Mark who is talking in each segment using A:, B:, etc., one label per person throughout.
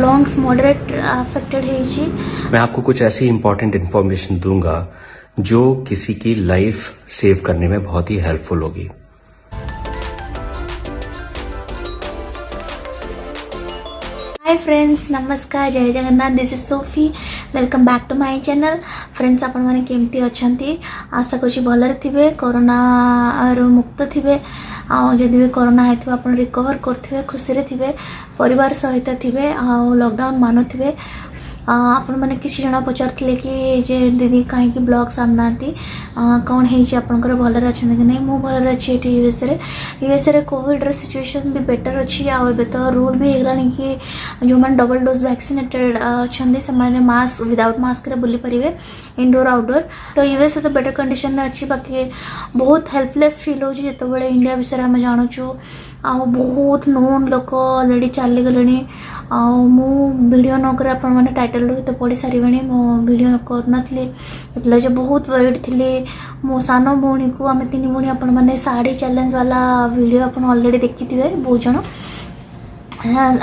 A: Lungs moderate affected है।
B: मैं आपको कुछ ऐसी इंपॉर्टेंट इन्फॉर्मेशन दूंगा जो किसी की लाइफ सेव करने में बहुत ही हेल्पफुल होगी।
A: हाय फ्रेंड्स, नमस्कार, जय Jagannath. This is Sophie, welcome back to my channel. Friends, आपण माने केमती अछंती? आशा करछि भलरे थिबे, कोरोना रो मुक्त थिबे। आ जदि भी कोरोना आइथिबे आपण रिकवर करथिबे, खुशी रे थिबे, परिवार सहित थिबे, आ लॉकडाउन मानुथिबे। आपण मैंने किसी जन पचारे कि जे दीदी कहीं ब्लॉग सामनाती कौन है भलर अच्छा कि नहीं। मुझे भलर अच्छी यूएसए रे कोविड रे सिचुएशन भी बेटर अच्छी। आबे तो रूल भी होगलानी कि जो मैंने डबल डोज वैक्सीनेटेड अच्छा से मास्क विदाउट मास्क रे बुली पारे इनडोर आउटडोर। तो यूएसए तो बेटर कंडीशन अच्छी, बाकी बहुत हेल्पलेस फील हो जो इंडिया विषय आम जानूँ। बहुत नोन लोक अलरेडी चली गले। वीडियो नक मैंने टाइटल रू तो पढ़ी सारे मो वीडियो करनी जो बहुत वरीड थी। मो सान भौणी को आम तीन भौणी आपण मैंने साड़ी चैलेंज वाला वीडियो आप अलरेडी देखी थे बहुत जन।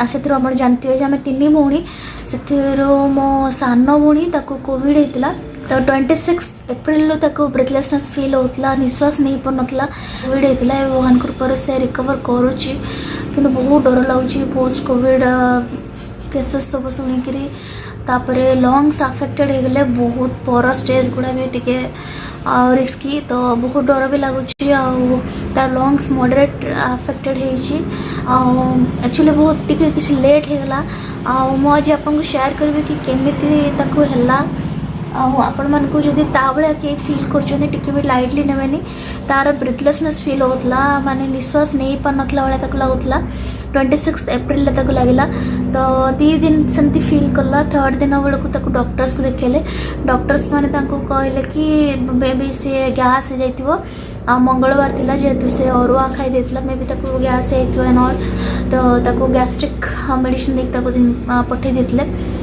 A: से आप जानते आम तीन भौणी से मो सान भौणी कोविड होता। तो 26 एप्रिल ब्रेथलेसनेस फील होता, निश्वास नहीं पड़ नाला। कोविड होता है, भगवान कृपा से रिकवर करुच्ची, कि बहुत डर लगुच पोस्ट कोविड केसेस सब शुणिकी। तापरे लंग्स अफेक्टेड हो गले, बहुत पर स्टेज गुड़ा भी टिके रिस्की, तो बहुत डर भी लगुच। तार लंग्स मॉडरेट अफेक्टेड एक्चुअली बहुत टिके किसी लेट होगला। मुझे आपको शेयर करी कि केमिति है। आपण मान को जदि ताबले के फील कर भी लाइटली नेबेनी। तार ब्रेथलेसनेस फील होता, माने निश्वास नहीं पार नथला वाला लगुला। 26 एप्रिल तक लगिला, तो 2 दिन सेमती फील कला। थर्ड दिन बेलू डॉक्टर्स को देखेले। डॉक्टर्स माने कहले कि बेबी से गैस हो जाइतिबो। मंगलवार थिला जेहेतु से अरुआ खाई देथिला, मे भी गैस होइतिबो नॉट, तो गैस्ट्रिक मेडिसिन देख पठे देथिले।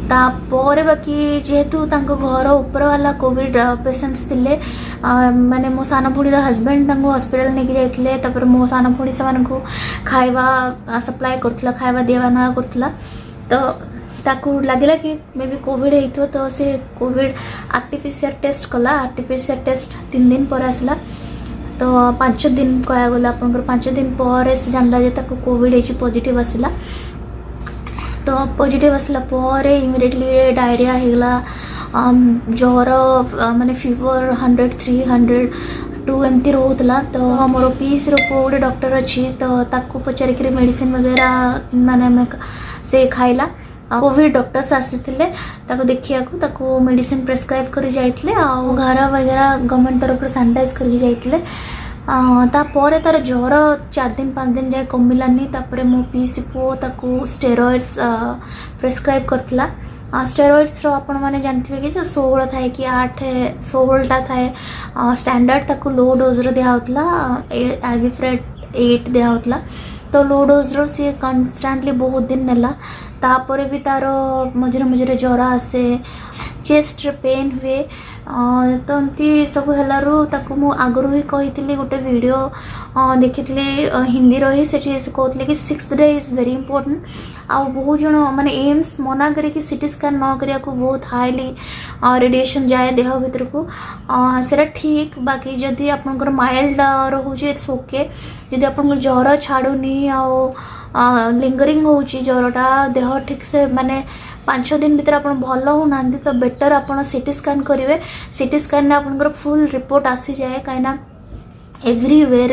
A: तापर बाकी जेहेतु घर ऊपर वाला कोविड पेसेंट्स थे, माने मो सान भूणीर हजबैंड हॉस्पिटल लेके जाते। मो सान भूणी से खाଇବା सप्लाय करथिला, खाଇବା देवाना करथिला। तो ताकू लगिला कि मे बी कोविड होइथो, तो से कोविड आरटीपीसीआर टेस्ट कला। आरटीपीसीआर टेस्ट 3 दिन पर आसला। तो 5 दिन कह गला, 5 दिन पर से जानला जे ताकू कोविड होइछि, पॉजिटिव आसला। तो पॉजिटिव आसला परे इमिडिएटली डायरिया होगला, ज्वर माने फीवर 100 302 एमती रोला। तो मोर पीस गोटे डॉक्टर अच्छी, तो ताकू पचारिक मेडिसिन वगैरह माने से खाइला। कोविड डॉक्टर्स आसीथिले ताको देखिया मेडिसिन प्रेस्क्राइब करी जाइथिले। घर वगैरह गवर्नमेंट तरफ सैनिटाइज करी जाइथिले। तापर तार ज्वर 4 दिन 5 दिन जाए कमिलानी। तापर मो पीसी पो ताकू स्टेरॉइड्स प्रेस्क्राइब करथिला। स्टेरॉइड्स रो आपण माने जानथिबे कि 16 थाए कि 8 16टा थाए। स्टैंडर्ड ताकू लो डोज रो दिया होतला, आइबुप्रोफेन 8 दिया होतला। तो लो डोज रो से कन्स्टेंटली बहुत दिन नेला। तापर भी तार मझे मझे ज्वर आसे, चेस्ट पेन हुए। तो एमती सब है। आगु ही कही गोटे वीडियो देखी हिंदी रही से कहते कि 6th day is very important. आ बहुत जन माने एम्स मना करे कि सीटी स्कैन न करिया को, बहुत हाईली रेडिएशन जाए देह भीतर को, सेटा ठीक। बाकी जदि आपनकर माइल्ड रोचे इट्स ओके। जदि आपन ज्वर छाड़ुनी आ लिंगरिंग होची ज्वरटा, देह ठीक से माने 5 दिन भीतर आप भल होना, तो बेटर आप सीटी स्कैन करेंगे। सीटी स्कैन में आप फुल रिपोर्ट आसी जाए, कहीं एव्रीवेयर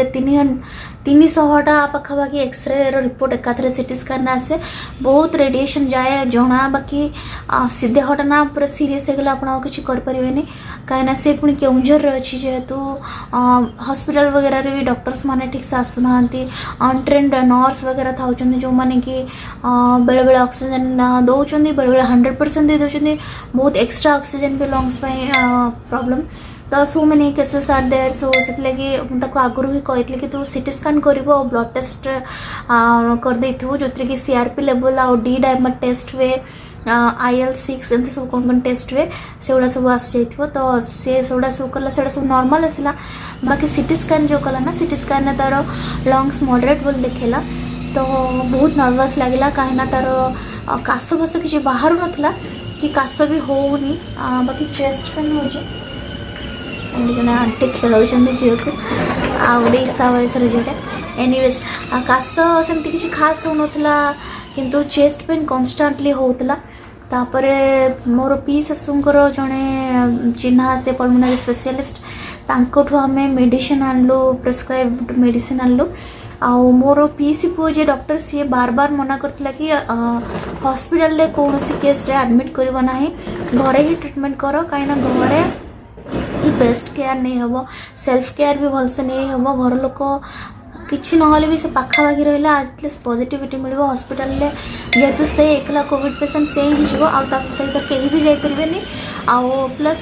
A: 300टा पाखापाखि एक्सरे रिपोर्ट एकाथरे सीटी स्कैन आसे। बहुत रेडिएशन जाए जना, बाकी सीधे हटा ना पूरा सीरीयस होगला आप किसी करें कहीं से पुणी केउंझर अच्छी जेहेतु हॉस्पिटल वगैरह भी डॉक्टर्स माने ठीक से आसुना। अनट्रेन्ड नर्स वगैरह था जो माने कि बेले बेले ऑक्सीजन दौरान, बेले बेले 100% दे दौरान, बहुत एक्स्ट्रा ऑक्सीजन भी लंग्स प्रॉब्लम। तो so many cases are there. So से आगुरी ही कहती कि तू सीटी स्कैन कर ब्लड टेस्ट कर देथु, जो कि सीआरपी लेवल आ डी डायमर टेस्ट हुए, IL-6 एमती सब कौन टेस्ट हुए, से सब आस जाइथिबो। तो से सब कला, से सब नॉर्मल आसला। बाकी सीटी स्कैन जो कला ना, सीटी स्कैन तार लंग्स मॉडरेट बोल देखेला। तो बहुत नर्वस लगिला कहीं तार काश फाश किसी बाहर नाला कि काश भी होनी बाकी चेस्ट पेन हो जन आंटी खेल झील को आगे ईसा वयस झीलटा एनीवेज काश सेमती किसी खास हो नाला किंतु चेस्ट पेन कन्स्टांटली होता तापरे मोर पी शाशुंकर जड़े चिन्हा से पल्मोनारी स्पेशलिस्ट तांकोठु आमे मेडिसिन आनलु प्रेस्क्राइब्ड मेडिसिन आनलु आउ मोर पीसी पुओ जे डॉक्टर सी बार बार मना करथिला कि हॉस्पिटल ले कोनोसी केस रे एडमिट करबो नाही घरे ही ट्रीटमेंट करो काइना घरे ही बेस्ट केयर नहीं हबो सेल्फ केयर भी भल से नहीं हबो घर लोक किसी ना भी से पाखापाखि रहा एटलिस्ट पॉजिटिविटी मिल हॉस्पिटल में जेहेतु से एकला कोविड पेशेंट से ही सहित कहीं भी जापरेनि आउ प्लस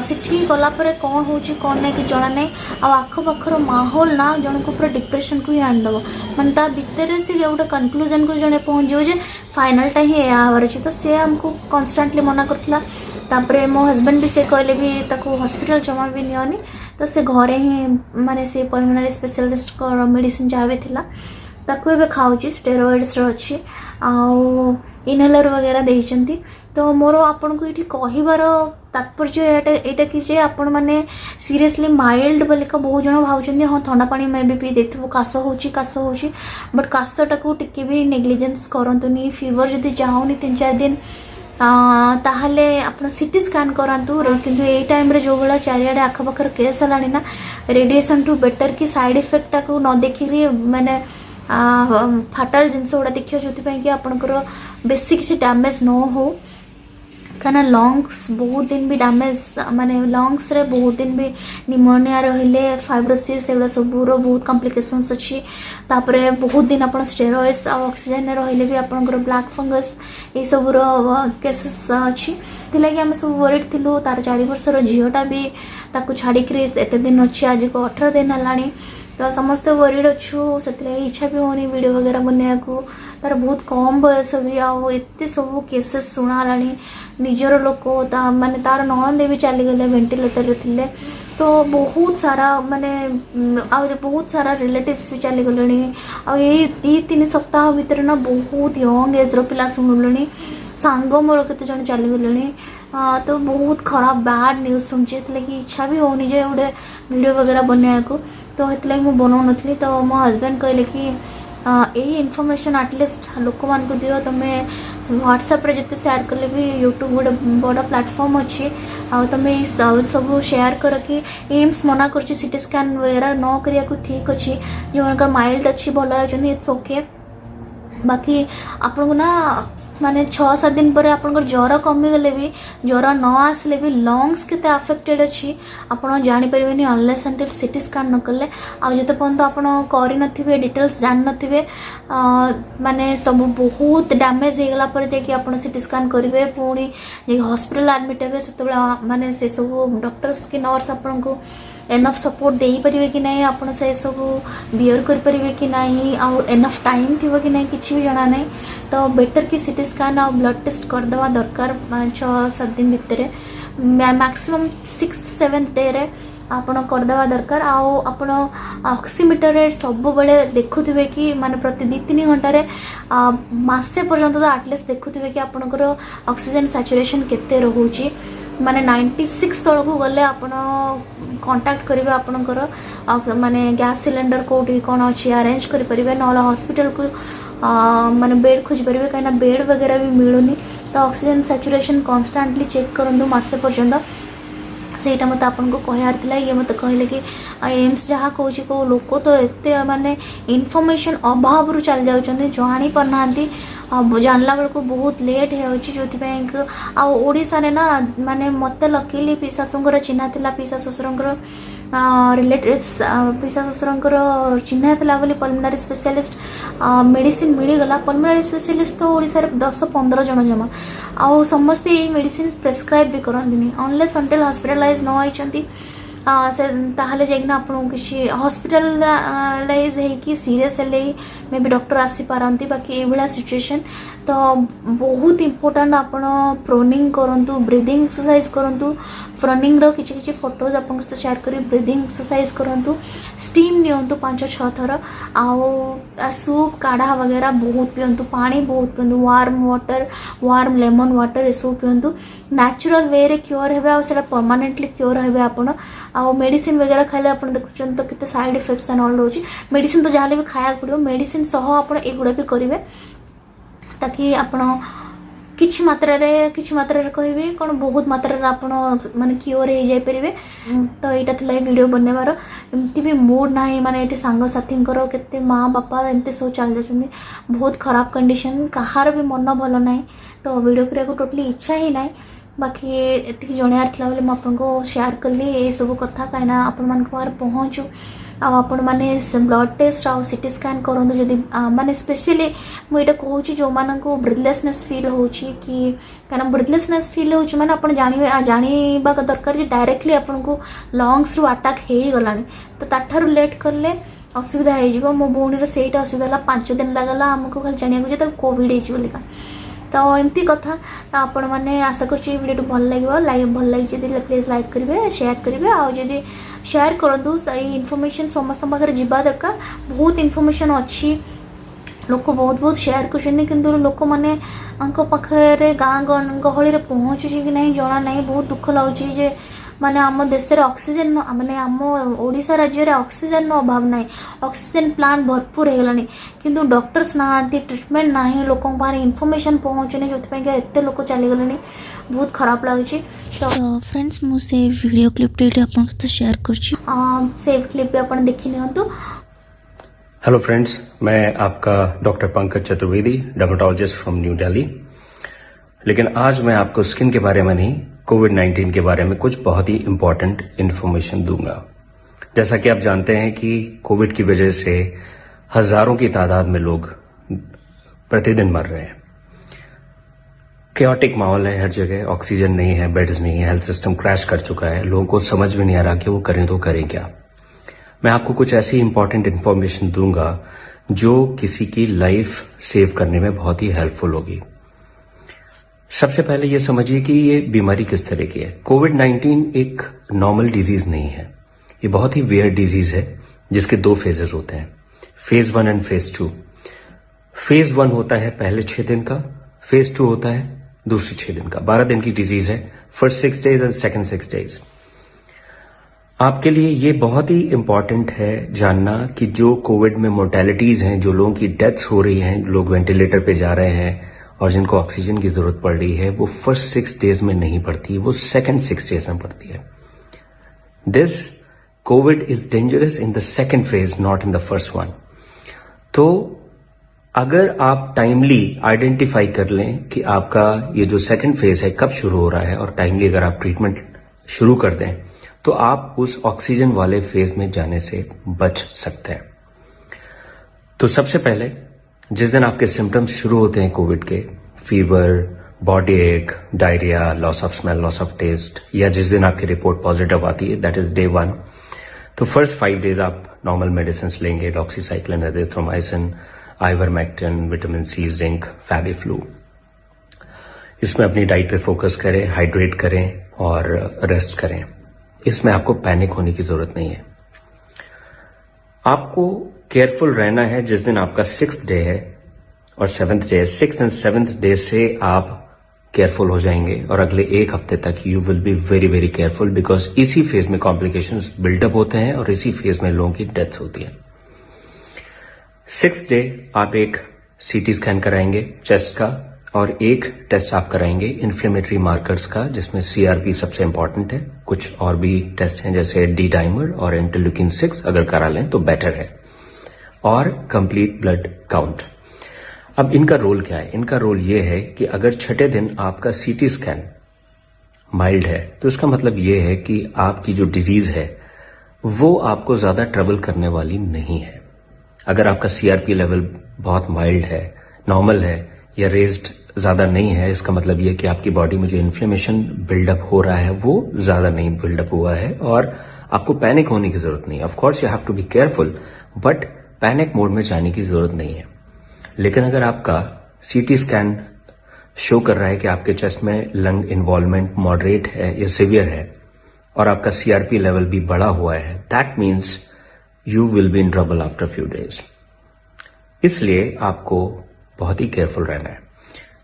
A: सेठी गलापर कौन हो कौन नहीं कि जना नहीं आखपाखर माहौल ना जन को पूरा डिप्रेशन को ही आनीदेव मानते ता भितर से गोटे कनक्लूजन को जड़े पहुँच जाए फाइनाल टाइम ही आवर अच्छे तो सी आमको कन्स्टांटली मना करता तापरे मो हस्बैंड भी से कहले भी ताको हॉस्पिटल जमा भी नियोनी तो से घरे ही माने से पल्मोनारी स्पेशलिस्ट को मेडिसिन जहाँ भी थिला ताको एबे खाउची स्टेरॉइड्स अच्छी आउ इनहेलर वगैरह देइचंती तो मोर आपन को ये कहबार तात्पर्य एटा कि जे आपण माने सीरियसली माइल्ड बोले का बहुत जन भावुचंदी हाँ ठंडा पानी में भी पी देथिबो काश होची बट काशटा को टिके भी नेग्लिजेंस करंतुनी फीवर जदी जाउनी 3-4 दिन ताहले आपण सीटी स्कैन करातु किंतु ए टाइम रे जो भाया चारिआडे आखपाखर केस हलानी ना रेडिएशन टू बेटर कि साइड इफेक्ट को न देखिकी माने फाटाल जिनस गुड़ा देखिए जो कि आपंकर बेसी किसी डैमेज न हो कहीं लंग्स बहुत दिन भी डैमेज माने लंग्स रे बहुत दिन भी निमोनिया रहिले फाइब्रोसिस एगुड़ा सबूर बहुत कॉम्प्लिकेशंस अच्छी तापरे बहुत दिन आप स्टेरॉइड्स आ ऑक्सीजन रहिले भी आपंकर ब्लैक फंगस ये सबूर केसेस अच्छी थिलाकि आम सब वरिड थिलु तार 4 वर्षर झीटा भी ताकू छाड़िकी एत दिन अच्छी आज को 18 दिन है तो समस्त वरिड अच्छु से इच्छा भी होनी वीडियो वगैरह बनने को तार बहुत कम बयस भी आते सब केसेस शुणा निजर लोक माने तार ननद भी चलीगले वेंटिलेटर रे थिले तो बहुत सारा माने बहुत सारा रिलेटिव्स भी चलीगले आई 2-3 सप्ताह भितर ना बहुत यंग एज पिला शुणुले सांग मोर केते जन चलीगले तो बहुत खराब बैड न्यूज शुणुची कि इच्छा भी होनी जे गोटे वीडियो वगैरह बनने को तो ये मुझे बनाऊन तो मो हस्बैंड कहले कि यही इनफॉरमेशन एटलिस्ट लोक मान को दियो तुम्हें व्हाट्सएप रे जिते शेयर कले भी यूट्यूब गोटे बड़ प्लेटफॉर्म अच्छी तुम्हें सब शेयर कर कि एम्स मना कर सीटी स्कैन वगैरह न करिया को ठीक अच्छी जो माइल्ड अच्छी भल अच्छे इट्स ओके बाकी आपन को ना माने 6-7 दिन पर आपनकर ज्वर कमीगले भी ज्वर न आसले भी लंग्स केते अफेक्टेड अच्छी आपन जानी परिबेनी अनलेस अंटिल सीटी स्कैन न कले आ जते पर्यंत आपन करि नथिबे डिटेल्स जान नथिबे माने सब बहुत डैमेज हे गला पर जे कि आपन सीटी स्कैन करिवे पुणी जे हॉस्पिटल एडमिट हेबे सेते माने से सब डॉक्टर्स के नर्स आपन को एनफ सपोर्ट दे पारे कि नहीं आप सब बियर करें कि नहीं आउ एनफ टाइम थी कि नहीं किसी भी जना नहीं तो बेटर कि सीटी स्कैन आ ब्लड टेस्ट करदेवा दरकार 6-7 दिन भितर मैक्सिमम 6th-7th डे रे आपण करदेवा दरकार आउ आपण ऑक्सीमीटर रे सब बेले देखुथिबे कि माने प्रति 2-3 घंटा मासे पर्यंत तो एटलिस्ट देखुथिबे कि आपनकर ऑक्सीजन सैचुरेशन केते रहउची माने 96 तल को गले आपण कांटेक्ट करेंगे आपणकर माने गैस सिलेंडर कोठी कौन अच्छी अरेंज करें ना हॉस्पिटल को माने बेड खोज पारे कहीं बेड वगैरह भी मिलूनी तो ऑक्सीजन सैचुरेशन कॉन्स्टेंटली चेक करूँ मसे पर्यंत सेटा मत आपन को कहार थिला ये मत कहले कि एम्स जहाँ कहूँ को लोक तो एते माने इनफॉरमेशन अभाव रु चल जाउछन्ते जानी परनांती जानला बेलू बहुत लेट हो आशा ना माने मत लकीली पीसा शाशुर चिन्हा थिला पीसा ससुर रिलेटिव्स पीसा ससुर चिन्हा थिला बोली पल्मोनारी स्पेशलिस्ट मेडिसिन मिलगला पल्मोनारी स्पेशलिस्ट तो ओडिसा रे 10-15 जन जमा आउ समस्ते ये मेडिसिन प्रेस्क्राइब भी करंदिनी अनलेस अंटिल हॉस्पिटलाइज न होइचंती से ताहले जाइना आपन किसी हॉस्पिटलाइज है कि सीरियस है मे भी डॉक्टर आसी पारंती बाकी ए भला सिचुएशन तो बहुत इंपोर्टेंट आपण प्रोनिंग करंतु ब्रीदिंग एक्सरसाइज करंतु फ्रनिंग रो किछि किछि फोटोज आपन सहित शेयर करी ब्रीदिंग एक्सरसाइज करंतु स्टीम नियंतु 5-6 थर आ सूप काढ़ा वगैरह बहुत पियंतु पानी बहुत पियंतु warm water warm lemon water ए सब पियंतु नेचुरल वे रे क्योर हेबे आ सेटा परमानेंटली क्योर हेबे आपण आ मेडिसिन वगैरह खाइले आपण देखुछन तो केते साइड इफेक्ट्स एंड ऑल रोची मेडिसिन तो जाले भी खाया पड़ो मेडिसिन सह आपण एगुडा भी करिवे ताकि आपण किछि मात्रा रे कहबे कोन बहुत मात्रा रे आपण माने क्योर हे जाय परिबे तो एटा थला वीडियो बननेबार एमती भी मूड नाही माने एटी सांग साथी करो केते मां बापा एमते सो चल जछुनी बहुत खराब कंडीशन कहार भी मन भलो नाही तो वीडियो करिया को टोटली इच्छा ही नाही बाकी एति जणियार थला बोले म आपन को शेयर करली ए सब कथा काइना आपन मान को पहुंचू आपण माने ब्लड टेस्ट आ सीटी स्कैन करंतु जदि माने स्पेशली मु एटा कहूची जो मान को ब्रीथलेसनेस फील होची कि कारण ब्रीथलेसनेस फील होची माने आपण जानिबा दरकार जे डायरेक्टली आपण को लंग्स रु अटैक हे गलानी तो ताठारु लेट करले असुविधा हे जिवो मो भौणी रे सेटा असुविधा ला 5 दिन लागला हमको खाली जानिया को जे कोविड हे छि बोलिका तो एमती कथा आपण माने आशा करछि वीडियो भल लागिवो भल लागी जदि प्लीज लाइक करिवे शेयर करिवे आ जदि शेयर करंतु सही इनफॉरमेशन समस्त पाखरे जिबा दरकार बहुत इनफॉरमेशन अच्छी लोक बहुत बहुत शेयर करछन किंतु लोक माने अंको पाखरे गां गहली रे पहुंचुची कि नहीं जणा नहीं बहुत दुख लाउची जे माने आम देश रे ऑक्सीजन माने आम ओडिसा राज्य रे ऑक्सीजन नो अभाव नाही ऑक्सीजन प्लांट भरपूर हे गलानी किंतु डॉक्टर्स नाहांती ट्रीटमेंट नाही लोकन पारे इनफॉरमेशन पहुंचने जोथ पे के एते लोक चली गलेनी बहुत खराब लागुची तो फ्रेंड्स मु से वीडियो क्लिप टे आपन से शेयर करछि सेव क्लिप पे आपन देखि नियंतु।
B: हेलो फ्रेंड्स, मैं आपका doctor Pankaj Chaturvedi, dermatologist from new Delhi. लेकिन आज मैं आपको स्किन के बारे में नहीं, कोविड-19 के बारे में कुछ बहुत ही इंपॉर्टेंट इन्फॉर्मेशन दूंगा। जैसा कि आप जानते हैं कि कोविड की वजह से हजारों की तादाद में लोग प्रतिदिन मर रहे हैं। केओटिक माहौल है हर जगह, ऑक्सीजन नहीं है, बेड्स नहीं है, हेल्थ सिस्टम क्रैश कर चुका है, लोगों को समझ में नहीं आ रहा कि वो करें तो करें क्या। मैं आपको कुछ ऐसी इंपॉर्टेंट इन्फॉर्मेशन दूंगा जो किसी की लाइफ सेव करने में बहुत ही हेल्पफुल होगी। सबसे पहले ये समझिए कि ये बीमारी किस तरह की है। कोविड-19 एक नॉर्मल डिजीज नहीं है, ये बहुत ही वियर्ड डिजीज है जिसके 2 फेजेस होते हैं, फेज 1 एंड फेज 2। फेज 1 होता है पहले 6 दिन का, फेज 2 होता है दूसरे 6 दिन का। 12 दिन की डिजीज है, first 6 days and second 6 days. आपके लिए ये बहुत ही इंपॉर्टेंट है जानना कि जो कोविड में मोर्टेलिटीज हैं, जो लोगों की डेथ्स हो रही हैं, लोग वेंटिलेटर पे जा रहे हैं और जिनको ऑक्सीजन की जरूरत पड़ रही है, वो फर्स्ट 6 डेज में नहीं पड़ती, वो सेकंड 6 डेज में पड़ती है। This Covid is dangerous in the second phase, not in the first one. तो अगर आप टाइमली आइडेंटिफाई कर लें कि आपका ये जो सेकंड फेज है कब शुरू हो रहा है और टाइमली अगर आप ट्रीटमेंट शुरू कर दें तो आप उस ऑक्सीजन वाले फेज में जाने से बच सकते हैं। तो सबसे पहले जिस दिन आपके सिम्टम्स शुरू होते हैं कोविड के, fever, body ache, diarrhoea, loss of smell, loss of taste, या जिस दिन आपकी रिपोर्ट पॉजिटिव आती है, दैट इज डे 1, तो फर्स्ट 5 डेज आप नॉर्मल मेडिसिन लेंगे, doxycycline, erythromycin, ivermectin, vitamin C, zinc, Fabiflu. इसमें अपनी डाइट पे फोकस करें, हाइड्रेट करें और रेस्ट करें। इसमें आपको पैनिक होने की जरूरत नहीं है। आपको केयरफुल रहना है जिस दिन आपका 6th डे है और 7th डे है। 6th एंड 7th डे से आप केयरफुल हो जाएंगे और अगले 1 हफ्ते तक you will be very very careful, because इसी फेज में कॉम्प्लिकेशंस बिल्डअप होते हैं और इसी फेज में लोगों की डेथ्स होती है। 6th डे आप एक सीटी स्कैन कराएंगे चेस्ट का और एक टेस्ट आप कराएंगे इन्फ्लेमेटरी मार्कर्स का, जिसमें सीआरपी सबसे इंपॉर्टेंट है। कुछ और भी टेस्ट हैं जैसे डी डाइमर और इंटरल्यूकिन 6, अगर करा लें तो बेटर है, और कंप्लीट ब्लड काउंट। अब इनका रोल क्या है? इनका रोल ये है कि अगर 6ठे दिन आपका सीटी स्कैन माइल्ड है तो इसका मतलब ये है कि आपकी जो डिजीज है वो आपको ज्यादा ट्रबल करने वाली नहीं है। अगर आपका सीआरपी लेवल बहुत माइल्ड है, नॉर्मल है या रेज्ड ज्यादा नहीं है, इसका मतलब यह कि आपकी बॉडी में जो इन्फ्लेमेशन बिल्डअप हो रहा है वो ज्यादा नहीं बिल्डअप हुआ है और आपको पैनिक होने की जरूरत नहीं है। Of course you have to be careful, but panic mode में जाने की जरूरत नहीं है। लेकिन अगर आपका सीटी स्कैन शो कर रहा है कि आपके चेस्ट में लंग इन्वॉल्वमेंट मॉडरेट है या सिवियर है और आपका सीआरपी लेवल भी बढ़ा हुआ है, that means you will be in trouble after few days. इसलिए आपको बहुत ही केयरफुल रहना है।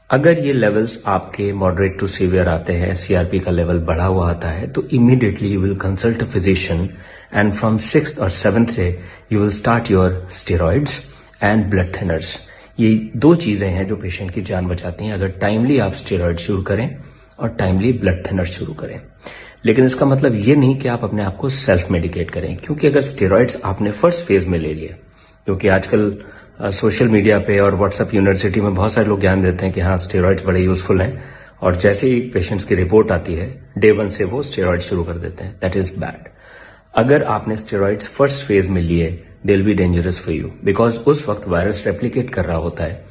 B: अगर ये लेवल्स आपके मॉडरेट टू सीवियर आते हैं, सीआरपी का लेवल बढ़ा हुआ आता है, तो immediately you will consult a physician and from 6th और 7th day you will start your steroids and blood thinners. ये दो चीजें हैं जो पेशेंट की जान बचाती हैं अगर टाइमली आप स्टेरॉइड शुरू करें और टाइमली ब्लड थिनर शुरू करें। लेकिन इसका मतलब ये नहीं कि आप अपने आप को सेल्फ मेडिकेट करें, क्योंकि अगर स्टेरॉइड्स आपने फर्स्ट फेज में ले लिए, क्योंकि आजकल सोशल मीडिया पे और व्हाट्सएप यूनिवर्सिटी में बहुत सारे लोग ज्ञान देते हैं कि हाँ स्टेरॉइड्स बड़े यूजफुल हैं, और जैसे ही पेशेंट्स की रिपोर्ट आती है डे 1 से वो स्टेरॉइड शुरू कर देते हैं। That is bad. अगर आपने स्टेरॉइड्स फर्स्ट फेज में लिए, they will be dangerous for you, because उस वक्त वायरस रेप्लिकेट कर रहा होता है,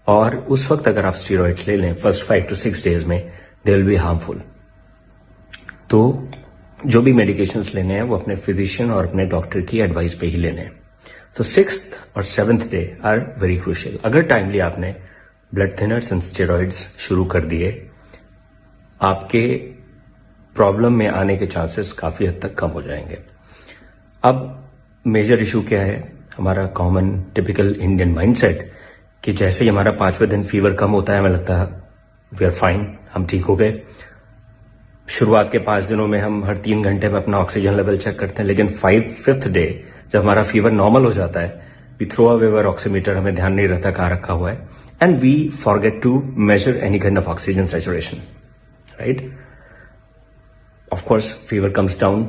B: और उस वक्त अगर आप स्टेरॉइड्स ले लें फर्स्ट 5 to 6 डेज में, दे विल बी हार्मफुल। तो जो भी मेडिकेशंस लेने हैं वो अपने फिजिशियन और अपने डॉक्टर की एडवाइस पे ही लेने हैं। तो 6th और 7th day are very crucial. अगर टाइमली आपने ब्लड थिनर्स एंड स्टेरॉइड्स शुरू कर दिए, आपके प्रॉब्लम में आने के चांसेस काफी हद तक कम हो जाएंगे। अब मेजर इशू क्या है? हमारा कॉमन टिपिकल इंडियन माइंडसेट कि जैसे ही हमारा 5वें दिन फीवर कम होता है हमें लगता है वी आर फाइन, हम ठीक हो गए। शुरुआत के 5 दिनों में हम हर 3 घंटे में अपना ऑक्सीजन लेवल चेक करते हैं, लेकिन 5th डे जब हमारा फीवर नॉर्मल हो जाता है, we throw away our oximeter, हमें ध्यान नहीं रहता कहाँ रखा हुआ है, and we forget to measure any kind of oxygen saturation, right? Of course fever comes down,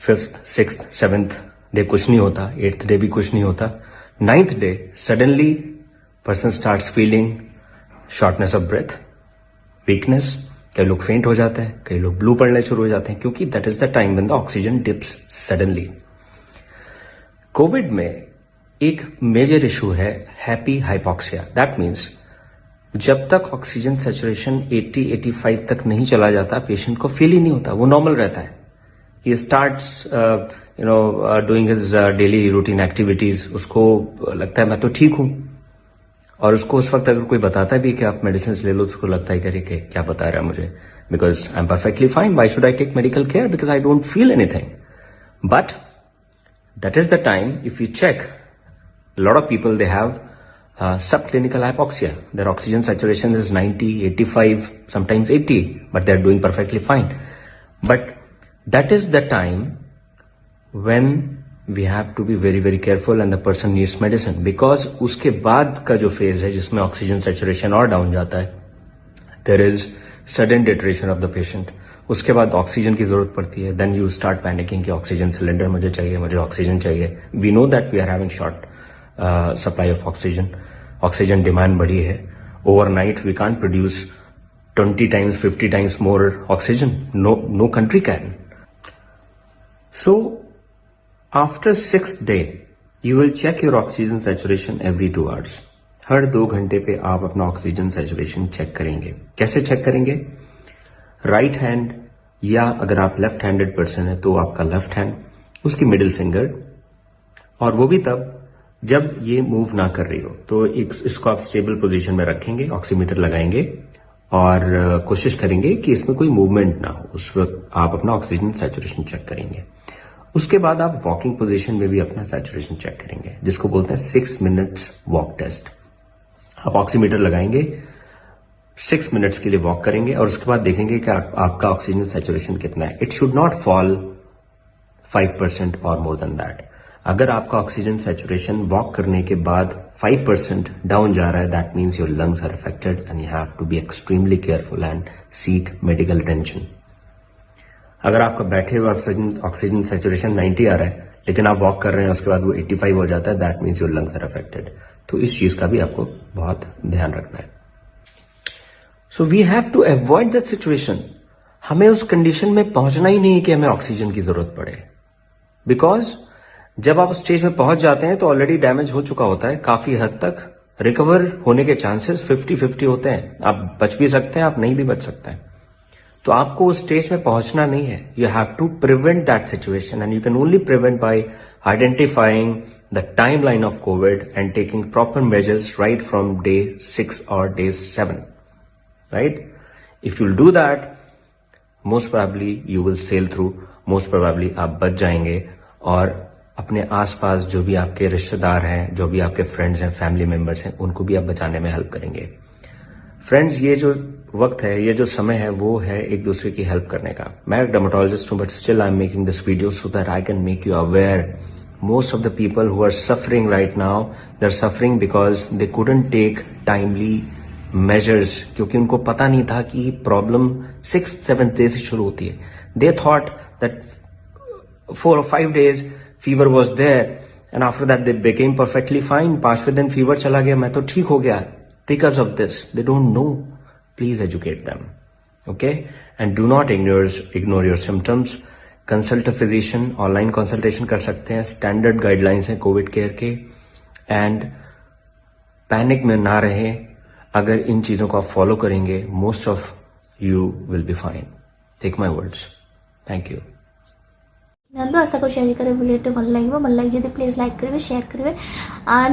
B: 5th, 6th, 7th day कुछ नहीं होता, 8th डे भी कुछ नहीं होता, 9th day suddenly person starts feeling shortness of breath, weakness, कई लोग फेंट हो जाते हैं, कई लोग ब्लू पड़ने शुरू हो जाते हैं, क्योंकि that is the time when the oxygen dips suddenly. Covid में एक मेजर इशू है हैप्पी हाइपोक्सिया। दैट मीन्स जब तक ऑक्सीजन सैचुरेशन 80-85 तक नहीं चला जाता, पेशेंट को फील ही नहीं होता, वो नॉर्मल रहता है। He starts doing his daily routine activities, उसको लगता है मैं तो ठीक हूं, और उसको उस वक्त अगर कोई बताता भी कि आप मेडिसिन ले लो, उसको लगता है कि क्या बता रहा है मुझे, because I am perfectly fine, why should I take medical care, because I don't feel anything. But that is the time, if you check, lot of people they have subclinical hypoxia. Their oxygen saturation is 90, 85, sometimes 80, but they're doing perfectly fine. But that is the time when we have to be very, very careful and the person needs medicine. Because उसके बाद का जो phase है जिसमें oxygen saturation और down जाता है, there is sudden deterioration of the patient. उसके बाद ऑक्सीजन की जरूरत पड़ती है, then you start panicking कि ऑक्सीजन सिलेंडर मुझे चाहिए, मुझे ऑक्सीजन चाहिए. We know that we are having short supply of oxygen. Oxygen demand बढ़ी है. Overnight we can't produce 20 times, 50 times more oxygen. No country can. So after 6th day, you will check your oxygen saturation every 2 hours. हर 2 घंटे पे आप अपना oxygen saturation check करेंगे. कैसे check करेंगे? Right hand, या अगर आप लेफ्ट हैंडेड पर्सन है तो आपका लेफ्ट हैंड, उसकी मिडिल फिंगर, और वो भी तब जब ये मूव ना कर रही हो. तो इसको आप स्टेबल पोजीशन में रखेंगे, ऑक्सीमीटर लगाएंगे और कोशिश करेंगे कि इसमें कोई मूवमेंट ना हो. उस वक्त आप अपना ऑक्सीजन सैचुरेशन चेक करेंगे. उसके बाद आप वॉकिंग पोजीशन में भी अपना सैचुरेशन चेक करेंगे, जिसको बोलते हैं 6 मिनट्स वॉक टेस्ट. आप ऑक्सीमीटर लगाएंगे, 6 मिनट्स के लिए वॉक करेंगे और उसके बाद देखेंगे कि आपका ऑक्सीजन सैचुरेशन कितना है. इट शुड नॉट फॉल 5% और मोर देन दैट. अगर आपका ऑक्सीजन सैचुरेशन वॉक करने के बाद 5% डाउन जा रहा है, that means your lungs are affected and you have to be extremely careful and seek medical attention. अगर आपका बैठे हुए ऑक्सीजन सैचुरेशन 90 आ रहा है लेकिन आप वॉक कर रहे हैं उसके बाद वो 85 हो जाता है, that means your lungs are affected. तो इस चीज का भी आपको बहुत ध्यान रखना है. So we have to avoid that situation. हमें उस कंडीशन में पहुंचना ही नहीं कि हमें ऑक्सीजन की जरूरत पड़े, बिकॉज जब आप स्टेज में पहुंच जाते हैं तो ऑलरेडी डैमेज हो चुका होता है. काफी हद तक रिकवर होने के चांसेस 50-50 होते हैं. आप बच भी सकते हैं, आप नहीं भी बच सकते हैं. तो आपको उस स्टेज में पहुंचना नहीं है. You have to prevent that situation and you can only prevent by identifying the timeline of Covid and taking proper measures right from day 6 और day 7. Right? If you'll do that, most probably you will sail through. Most probably आप बच जाएंगे और अपने आसपास जो भी आपके रिश्तेदार हैं, जो भी आपके फ्रेंड्स हैं, फैमिली मेंबर्स हैं, उनको भी आप बचाने में हेल्प करेंगे. फ्रेंड्स, ये जो वक्त है, ये जो समय है, वो है एक दूसरे की हेल्प करने का. मैं एक डर्मेटोलॉजिस्ट हूं, but still I am making this video so that I can make you aware. Most of the people who are suffering right now, they're suffering because they couldn't take timely measures, क्योंकि उनको पता नहीं था कि problem 6-7 days से शुरू होती है. They thought that 4 or 5 days fever was there and after that they became perfectly fine. 5वें दिन फीवर चला गया, मैं तो ठीक हो गया. Because of this, they don't know. Please educate them. Okay? And do not ignore your symptoms. Consult a physician, online consultation कर सकते हैं. स्टैंडर्ड गाइडलाइंस हैं कोविड केयर के. एंड पैनिक में ना रहें. अगर इन चीजों को आप फॉलो करेंगे, most of you will be fine. Take my words. Thank you.
A: आशा कर आजिकार भिडियो भल लगे प्लीज लाइक करेंगे, शेयर करेंगे,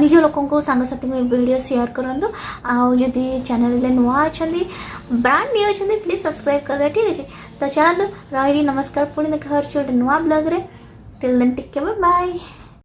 A: निज लोक सांगसाथी वीडियो शेयर करूँ. आदि चैनल नुआ अच्छा ब्रांड न्यू अच्छा प्लीज सब्सक्राइब कर दे. ठीक है, तो चलते रही. नमस्कार. पुणी देखा गोटे नुआ ब्लॉग रे. Till then take care, bye.